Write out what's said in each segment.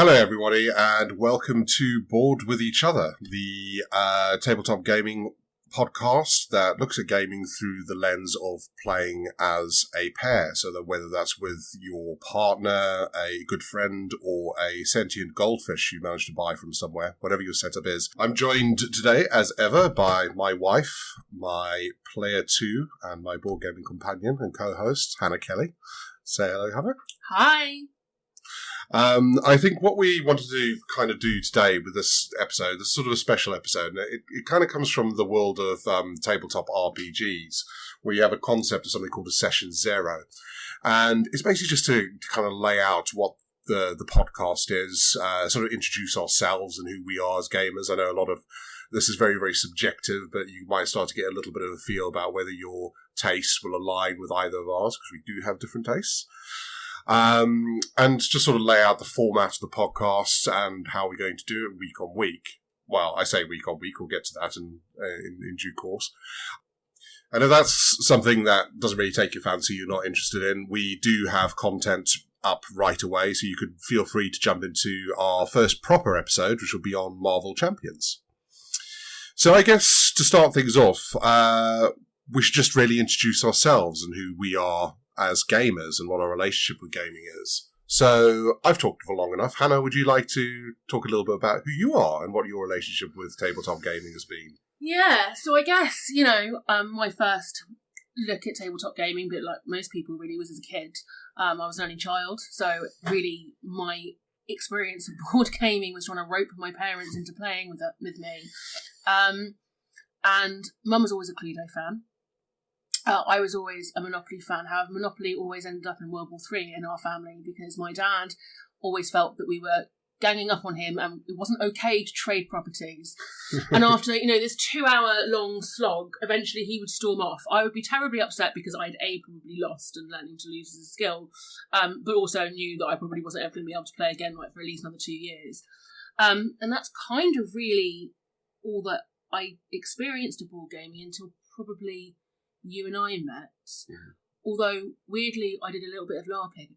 Hello, everybody, and welcome to Board with Each Other, the tabletop gaming podcast that looks at gaming through the lens of playing as a pair. So that whether that's with your partner, a good friend, or a sentient goldfish you managed to buy from somewhere, whatever your setup is. I'm joined today, as ever, by my wife, my player 2, and my board gaming companion and co-host, Hannah Kelly. Say hello, Hannah. Hi. I think what we wanted to kind of do today with this episode, this is sort of a special episode, and it kind of comes from the world of tabletop RPGs, where you have a concept of something called a session zero. And it's basically just to kind of lay out what the podcast is, sort of introduce ourselves and who we are as gamers. I know a lot of this is very, very subjective, but you might start to get a little bit of a feel about whether your tastes will align with either of ours, because we do have different tastes. And just sort of lay out the format of the podcast and how we're going to do it week on week. Well, I say week on week. We'll get to that in due course. And if that's something that doesn't really take your fancy, you're not interested in, we do have content up right away, so you could feel free to jump into our first proper episode, which will be on Marvel Champions. So I guess to start things off, we should just really introduce ourselves and who we are as gamers and what our relationship with gaming is. So I've talked for long enough. Hannah, would you like to talk a little bit about who you are and what your relationship with tabletop gaming has been? Yeah, so I guess, my first look at tabletop gaming, but like most people really, was as a kid. I was an only child, so really my experience of board gaming was trying to rope my parents into playing with me. And Mum was always a Cluedo fan. I was always a Monopoly fan. However, Monopoly always ended up in World War III in our family because my dad always felt that we were ganging up on him and it wasn't okay to trade properties. And after, this 2-hour-long slog, eventually he would storm off. I would be terribly upset because I'd probably lost and learning to lose as a skill, but also knew that I probably wasn't ever going to be able to play again for at least another 2 years. And that's kind of really all that I experienced of board gaming until probably you and I met. Yeah. Although, weirdly, I did a little bit of LARPing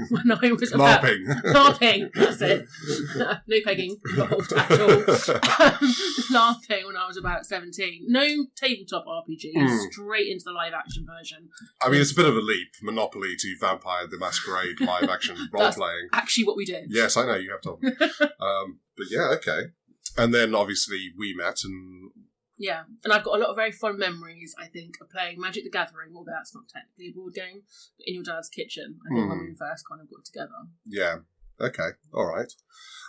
when I was about... LARPing, that's it. No pegging involved at all. LARPing when I was about 17. No tabletop RPG, straight into the live-action version. I mean, it's a bit of a leap, Monopoly to Vampire the Masquerade live-action role-playing. Actually what we did. Yes, I know, you have told me. But yeah, okay. And then, obviously, we met and... Yeah, and I've got a lot of very fond memories, I think, of playing Magic the Gathering, although that's not technically a board game, but in your dad's kitchen, I think when we first kind of got together. Yeah, okay, all right.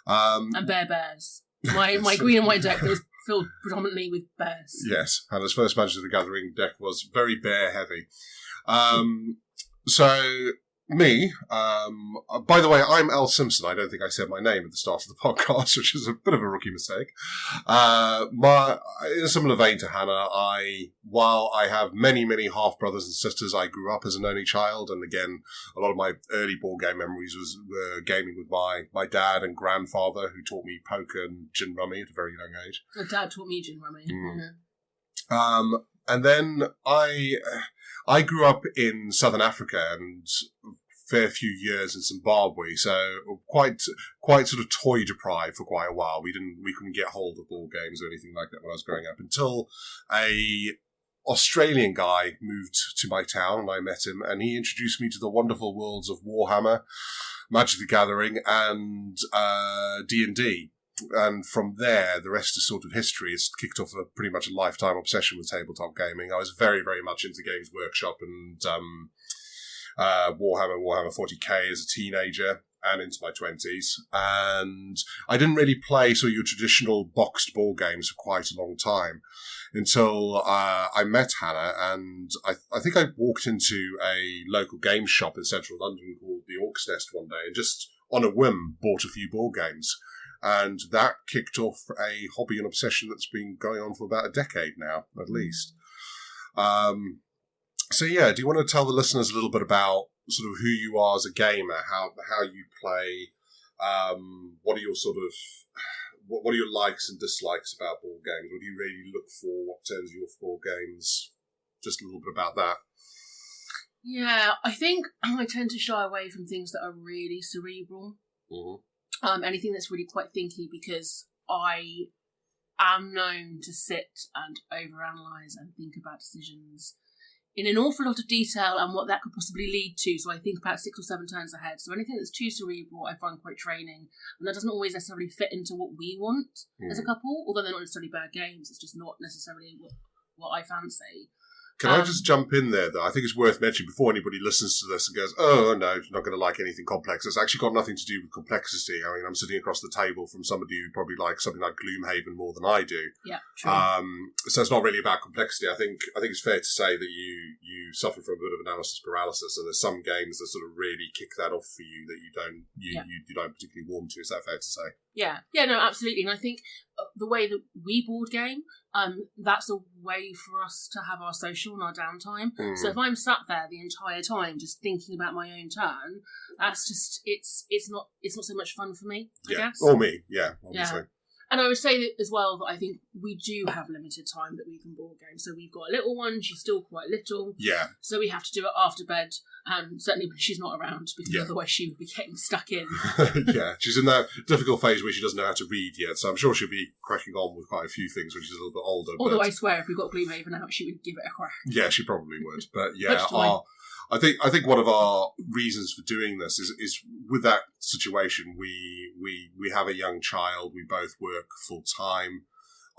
And Bears. My green and white deck was filled predominantly with bears. Yes, Hannah's first Magic the Gathering deck was very bear-heavy. So... Me, by the way, I'm Al Simpson. I don't think I said my name at the start of the podcast, which is a bit of a rookie mistake. In a similar vein to Hannah, while I have many, many half-brothers and sisters, I grew up as an only child, and again, a lot of my early board game memories were gaming with my dad and grandfather, who taught me poker and gin rummy at a very young age. My dad taught me gin rummy. Mm. And then I grew up in Southern Africa and a fair few years in Zimbabwe, so quite sort of toy deprived for quite a while. We couldn't get hold of board games or anything like that when I was growing up until a Australian guy moved to my town and I met him and he introduced me to the wonderful worlds of Warhammer, Magic the Gathering and D&D. And from there, the rest is sort of history. It's kicked off pretty much a lifetime obsession with tabletop gaming. I was very, very much into Games Workshop and Warhammer 40k as a teenager and into my 20s. And I didn't really play sort of your traditional boxed board games for quite a long time until I met Hannah. And I think I walked into a local game shop in central London called the Orc's Nest one day and just on a whim bought a few board games. And that kicked off a hobby and obsession that's been going on for about a decade now, at least. So yeah, do you want to tell the listeners a little bit about sort of who you are as a gamer, how you play, what are your what are your likes and dislikes about board games? What do you really look for? What turns you off board games? Just a little bit about that. Yeah, I think I tend to shy away from things that are really cerebral. Mm-hmm. Anything that's really quite thinky, because I am known to sit and overanalyze and think about decisions in an awful lot of detail and what that could possibly lead to. So I think about 6 or 7 turns ahead. So anything that's too cerebral, I find quite draining, and that doesn't always necessarily fit into what we want as a couple. Although they're not necessarily bad games, it's just not necessarily what I fancy. Can I just jump in there, though? I think it's worth mentioning before anybody listens to this and goes, oh, no, you're not going to like anything complex. It's actually got nothing to do with complexity. I mean, I'm sitting across the table from somebody who probably likes something like Gloomhaven more than I do. Yeah, true. So it's not really about complexity. I think it's fair to say that you suffer from a bit of analysis paralysis, and there's some games that sort of really kick that off for you that you don't particularly warm to. Is that fair to say? Yeah, no, absolutely. And I think the way that we board game, that's a way for us to have our social and our downtime. So if I'm sat there the entire time just thinking about my own turn, that's just it's not so much fun for me, I guess. Or me, obviously. Yeah. And I would say that as well that I think we do have limited time that we can board game. So we've got a little one, she's still quite little. Yeah. So we have to do it after bed, and certainly when she's not around, because otherwise she would be getting stuck in. Yeah, she's in that difficult phase where she doesn't know how to read yet, so I'm sure she'll be cracking on with quite a few things when she's a little bit older. Although I swear if we got Gloomhaven out, she would give it a crack. Yeah, she probably would. But yeah, I think one of our reasons for doing this is with that situation, we have a young child, we both work full time.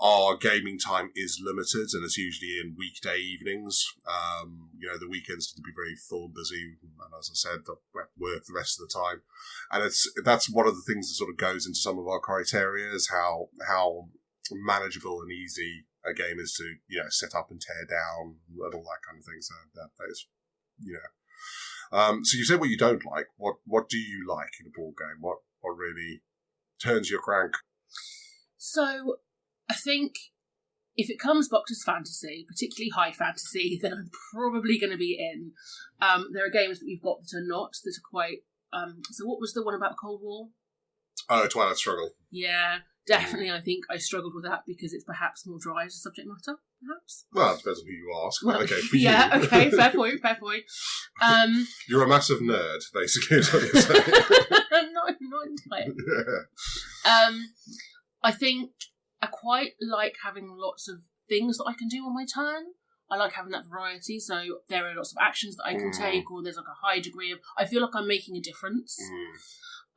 Our gaming time is limited, and it's usually in weekday evenings. The weekends tend to be very full and busy, and as I said, I work the rest of the time. And that's one of the things that sort of goes into some of our criteria, is how manageable and easy a game is to set up and tear down and all that kind of thing. So that is. So you said what you don't like. What do you like in a board game? What really turns your crank? So I think if it comes boxed as fantasy, particularly high fantasy, then I'm probably going to be in. There are games that we've got that are not, that are quite... so what was the one about Cold War? Oh, Twilight Struggle. Yeah, definitely. I think I struggled with that because it's perhaps more dry as a subject matter, perhaps. Well, it depends on who you ask. Well, okay, for yeah, you. okay, fair point. You're a massive nerd, basically, is what you're saying. not entirely. Yeah. I think I quite like having lots of things that I can do on my turn. I like having that variety, so there are lots of actions that I can take, or there's like a high degree of... I feel like I'm making a difference.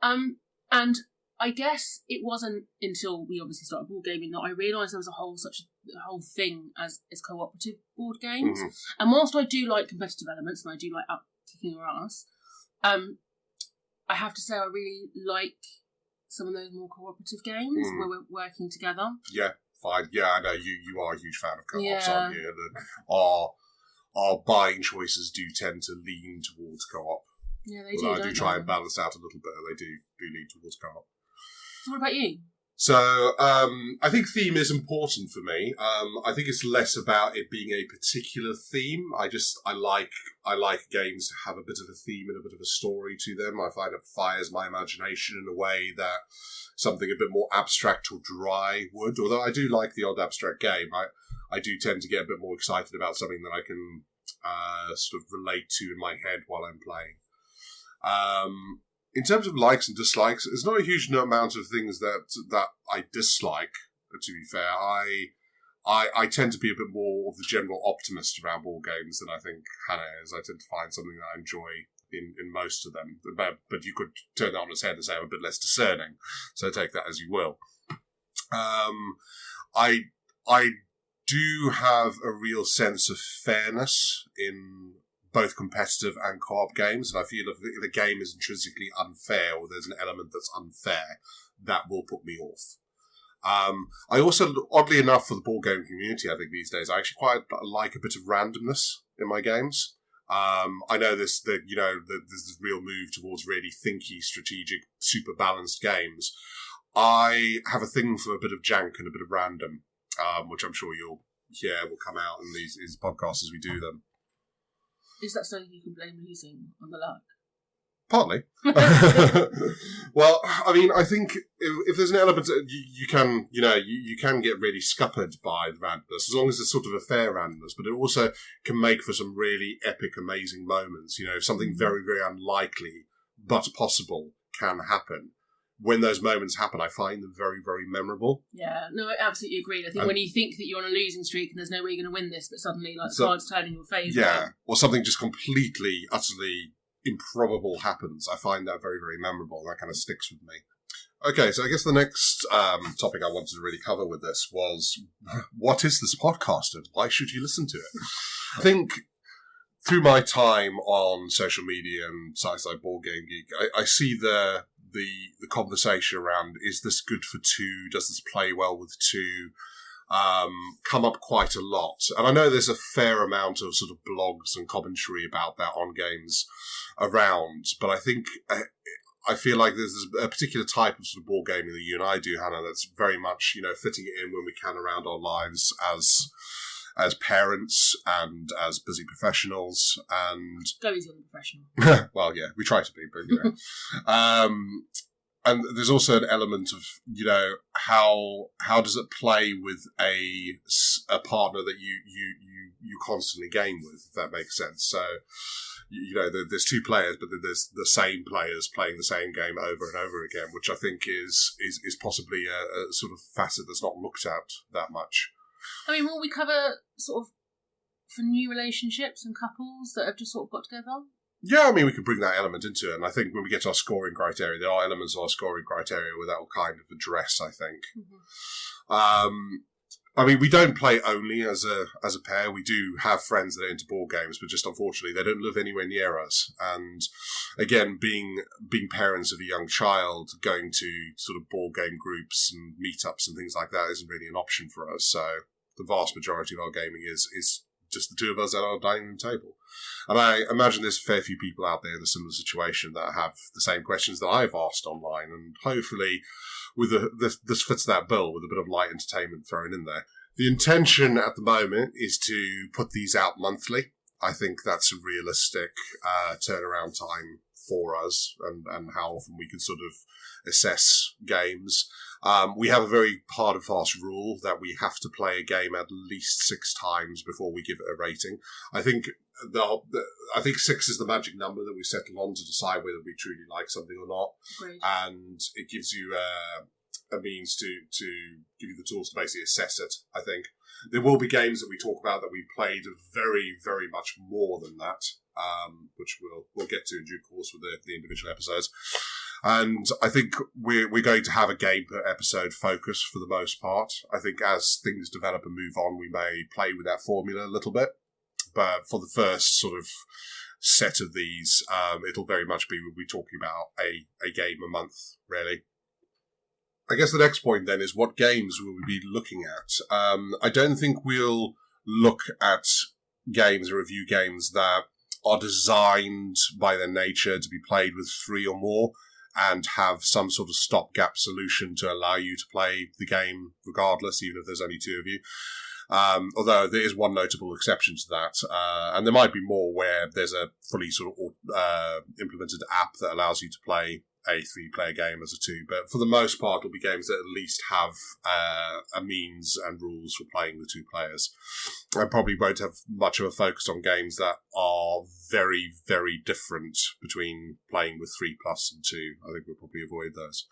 And I guess it wasn't until we obviously started board gaming that I realised there was a whole thing as cooperative board games. And whilst I do like competitive elements, and I do like kicking our ass, I have to say I really like some of those more cooperative games where we're working together. Yeah, fine. Yeah, I know you are a huge fan of co-ops, aren't you? And our buying choices do tend to lean towards co-op. Yeah, they do. I do try and balance out a little bit. They do lean towards co-op. So what about you? So I think theme is important for me. I think it's less about it being a particular theme. I like games to have a bit of a theme and a bit of a story to them. I find it fires my imagination in a way that something a bit more abstract or dry would. Although I do like the odd abstract game, I do tend to get a bit more excited about something that I can sort of relate to in my head while I'm playing. In terms of likes and dislikes, there's not a huge amount of things that I dislike, to be fair. I tend to be a bit more of the general optimist around board games than I think Hannah is. I tend to find something that I enjoy in most of them. But you could turn that on its head and say I'm a bit less discerning. So take that as you will. I do have a real sense of fairness in both competitive and co-op games, and I feel if a game is intrinsically unfair or there's an element that's unfair, that will put me off. I also, oddly enough, for the board game community, I think these days, I actually quite like a bit of randomness in my games. I know there's this real move towards really thinky, strategic, super balanced games. I have a thing for a bit of jank and a bit of random, which I'm sure you'll hear will come out in these podcasts as we do them. Is that something you can blame losing on the luck? Partly. Well, I mean, I think if there's an element you can get really scuppered by the randomness, as long as it's sort of a fair randomness, but it also can make for some really epic, amazing moments. If something very, very unlikely but possible can happen, when those moments happen, I find them very, very memorable. Yeah, no, I absolutely agree. I think when you think that you're on a losing streak and there's no way you're going to win this, but suddenly the cards turn in your favour. Yeah, or something just completely, utterly improbable happens. I find that very, very memorable. That kind of sticks with me. Okay, so I guess the next topic I wanted to really cover with this was, what is this podcast and why should you listen to it? I think through my time on social media and sites like Board Game Geek, I see the conversation around, is this good for two? Does this play well with two? Come up quite a lot. And I know there's a fair amount of sort of blogs and commentary about that on games around, but I think I feel like there's a particular type of sort of board gaming that you and I do, Hannah, that's very much, fitting it in when we can around our lives as parents and as busy professionals. And go easy on the professional. Well, yeah, we try to be, but and there's also an element of how does it play with a partner that you constantly game with, if that makes sense. So there's two players, but then there's the same players playing the same game over and over again, which I think is possibly a sort of facet that's not looked at that much. I mean, will we cover sort of for new relationships and couples that have just sort of got together? Yeah, I mean, we can bring that element into it. And I think when we get to our scoring criteria, there are elements of our scoring criteria where that will kind of address, I think. Mm-hmm. I mean, we don't play only as a pair. We do have friends that are into board games, but just unfortunately, they don't live anywhere near us. And again, being parents of a young child, going to sort of board game groups and meetups and things like that isn't really an option for us. So the vast majority of our gaming is just the two of us at our dining room table. And I imagine there's a fair few people out there in a similar situation that have the same questions that I've asked online, and hopefully this fits that bill with a bit of light entertainment thrown in there. The intention at the moment is to put these out monthly. I think that's a realistic turnaround time for us and how often we can sort of assess games. We have a very hard and fast rule that we have to play a game at least 6 times before we give it a rating. I think I think 6 is the magic number that we settled on to decide whether we truly like something or not. Great. And it gives you a means to give you the tools to basically assess it, I think. There will be games that we talk about that we played very, very much more than that, which we'll get to in due course with the individual episodes. And I think we're going to have a game per episode focus for the most part. I think as things develop and move on, we may play with that formula a little bit. But for the first sort of set of these, it'll very much be we'll be talking about a game a month, really. I guess the next point then is what games will we be looking at? I don't think we'll look at games or review games that are designed by their nature to be played with 3 or more and have some sort of stopgap solution to allow you to play the game regardless, even if there's only 2 of you. Although there is one notable exception to that, and there might be more where there's a fully sort of implemented app that allows you to play a 3-player game as a 2, but for the most part it'll be games that at least have a means and rules for playing with 2 players. I probably won't have much of a focus on games that are very, very different between playing with 3 plus and 2. I think we'll probably avoid those.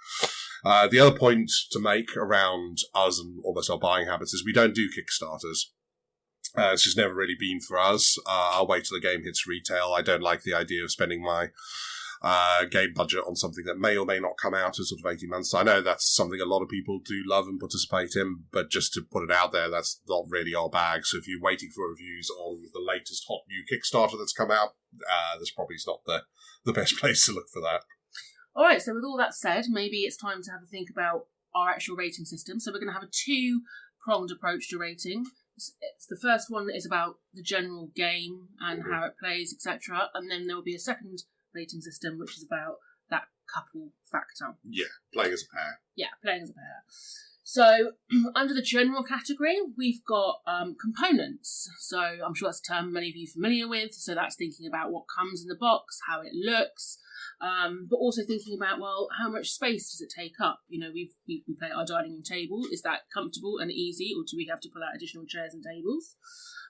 The other point to make around us and almost our buying habits is we don't do Kickstarters. It's just never really been for us. I'll wait till the game hits retail. I don't like the idea of spending my game budget on something that may or may not come out in sort of 18 months. I know that's something a lot of people do love and participate in, but just to put it out there, that's not really our bag. So if you're waiting for reviews on the latest hot new Kickstarter that's come out, this probably is not the best place to look for that. All right, so with all that said, maybe it's time to have a think about our actual rating system. So we're going to have a 2-pronged approach to rating. The first one is about the general game and how it plays, etc. And then there will be a second rating system, which is about that couple factor. Yeah, playing as a pair. Yeah, playing as a pair. So, under the general category, we've got components. So, I'm sure that's a term many of you are familiar with. So, that's thinking about what comes in the box, how it looks, but also thinking about, well, how much space does it take up? You know, we play at our dining room table. Is that comfortable and easy, or do we have to pull out additional chairs and tables?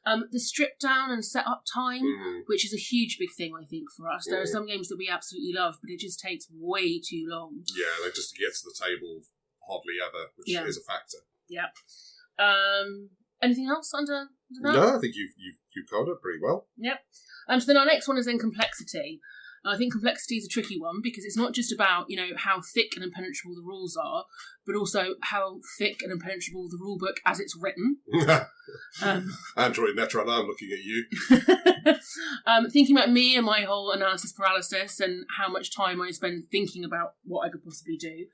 The strip down and set up time, which is a huge big thing, I think, for us. There are some games that we absolutely love, but it just takes way too long. Yeah, like just to get to the table hardly ever, which is a factor. Yeah. Anything else under that? No, I think you've covered it pretty well. Yep. So then our next one is then complexity. I think complexity is a tricky one because it's not just about, you know, how thick and impenetrable the rules are, but also how thick and impenetrable the rule book as it's written. Android Netrun, I'm looking at you. Thinking about me and my whole analysis paralysis and how much time I spend thinking about what I could possibly do.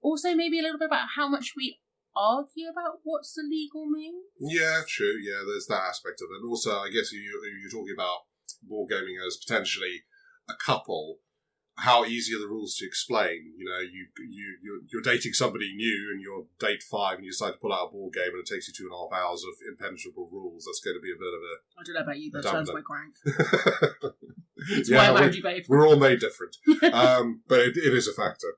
Also maybe a little bit about how much we argue about what's the legal mean. Yeah, true. Yeah, there's that aspect of it. And also, I guess you're talking about board gaming as potentially a couple. How easy are the rules to explain? You know, you're dating somebody new and you're date 5 and you decide to pull out a board game and it takes you 2.5 hours of impenetrable rules. That's going to be a bit of a... I don't know about you, but that sounds my crank. It's yeah, why I married you, babe. We're all made different. But it is a factor.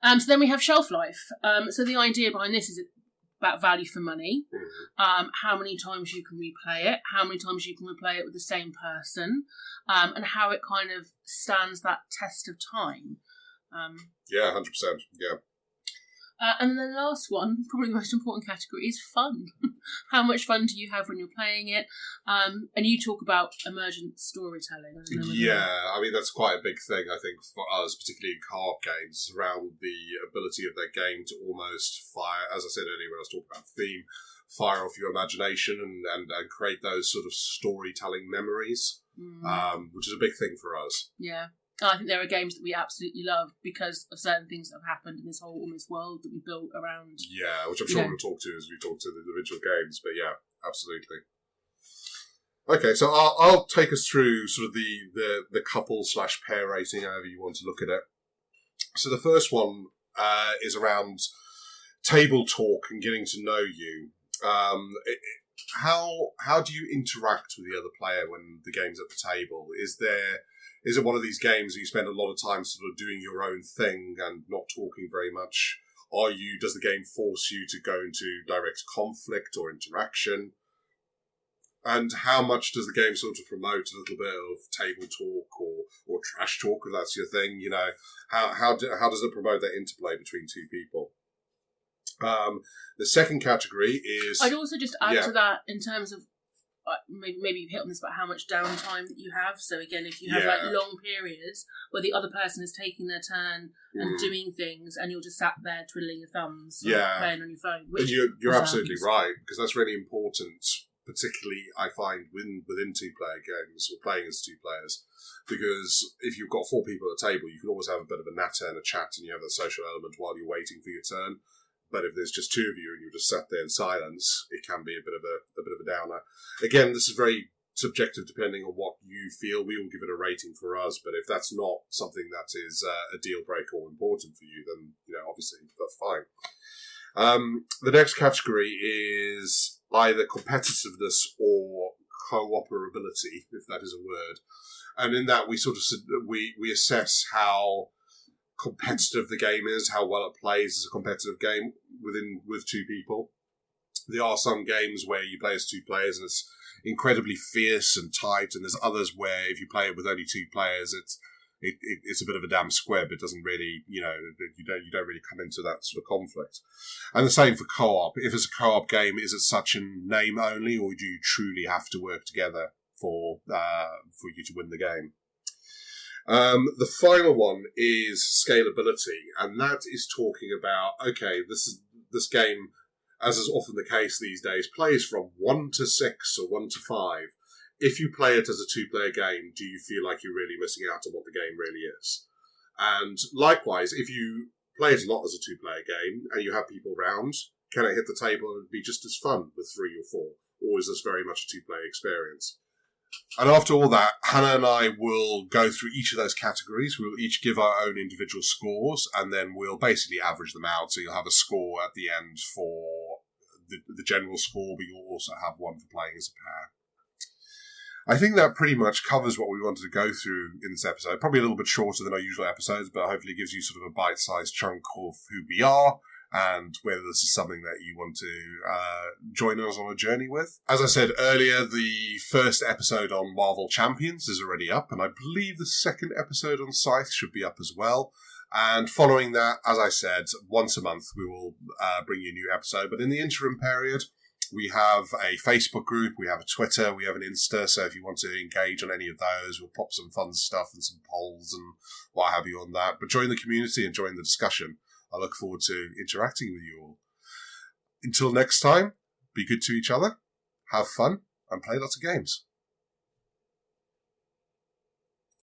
So then we have shelf life. So the idea behind this is about value for money. How many times you can replay it, how many times you can replay it with the same person, and how it kind of stands that test of time. Yeah, 100%. Yeah. And then the last one, probably the most important category, is fun. How much fun do you have when you're playing it? And you talk about emergent storytelling. Yeah, I mean, that's quite a big thing, I think, for us, particularly in co-op games, around the ability of their game to almost fire, as I said earlier when I was talking about theme, fire off your imagination and create those sort of storytelling memories, which is a big thing for us. Yeah. I think there are games that we absolutely love because of certain things that have happened in this whole almost world that we built around. Yeah, which I'm sure we'll talk to as we talk to the individual games, but yeah, absolutely. Okay, so I'll take us through sort of the couple/pair rating, however you want to look at it. So the first one is around table talk and getting to know you. How do you interact with the other player when the game's at the table? Is it one of these games that you spend a lot of time sort of doing your own thing and not talking very much? Does the game force you to go into direct conflict or interaction? And how much does the game sort of promote a little bit of table talk or trash talk, if that's your thing? You know, how does it promote that interplay between two people? The second category is... I'd also just add to that in terms of maybe you've hit on this about how much downtime that you have. So again, if you have like long periods where the other person is taking their turn and doing things, and you're just sat there twiddling your thumbs, playing on your phone. You're absolutely right, because that's really important, particularly I find within two-player games or playing as two players. Because if you've got 4 people at a table, you can always have a bit of a natter and a chat, and you have that social element while you're waiting for your turn. But if there's just 2 of you and you're just sat there in silence, it can be a bit of a downer. Again, this is very subjective depending on what you feel. We will give it a rating for us, but if that's not something that is a deal breaker or important for you, then obviously that's fine. The next category is either competitiveness or cooperability, if that is a word. And in that, we sort of we assess how competitive the game is, how well it plays as a competitive game with 2 people. There are some games where you play as 2 players and it's incredibly fierce and tight, and there's others where if you play it with only 2 players, it's a bit of a damn squib. It doesn't really, you don't really come into that sort of conflict. And the same for co-op. If it's a co-op game, is it such in name only, or do you truly have to work together for you to win the game? The final one is scalability, and that is talking about, okay, this game, as is often the case these days, plays from 1 to 6 or 1 to 5. If you play it as a 2-player game, do you feel like you're really missing out on what the game really is? And likewise, if you play it a lot as a 2-player game and you have people round, can it hit the table and be just as fun with 3 or 4? Or is this very much a 2-player experience? And after all that, Hannah and I will go through each of those categories. We'll each give our own individual scores, and then we'll basically average them out. So you'll have a score at the end for the general score, but you'll also have one for playing as a pair. I think that pretty much covers what we wanted to go through in this episode. Probably a little bit shorter than our usual episodes, but hopefully gives you sort of a bite-sized chunk of who we are and whether this is something that you want to join us on a journey with. As I said earlier, the first episode on Marvel Champions is already up, and I believe the second episode on Scythe should be up as well. And following that, as I said, once a month we will bring you a new episode. But in the interim period, we have a Facebook group, we have a Twitter, we have an Insta, so if you want to engage on any of those, we'll pop some fun stuff and some polls and what have you on that. But join the community and join the discussion. I look forward to interacting with you all. Until next time, be good to each other, have fun, and play lots of games.